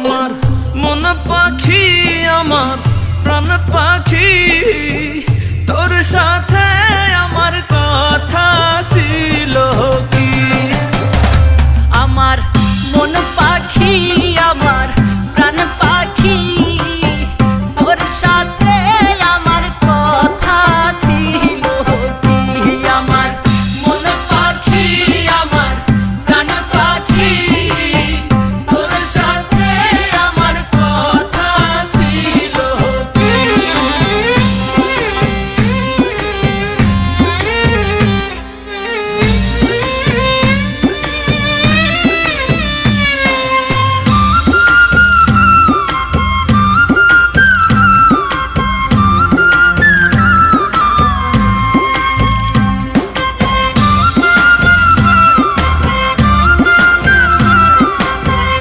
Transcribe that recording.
আমার মন পাখি, আমার প্রাণ পাখি, তোর সাথে আমার কথা ছিল কি? আমার মন পাখি, আমার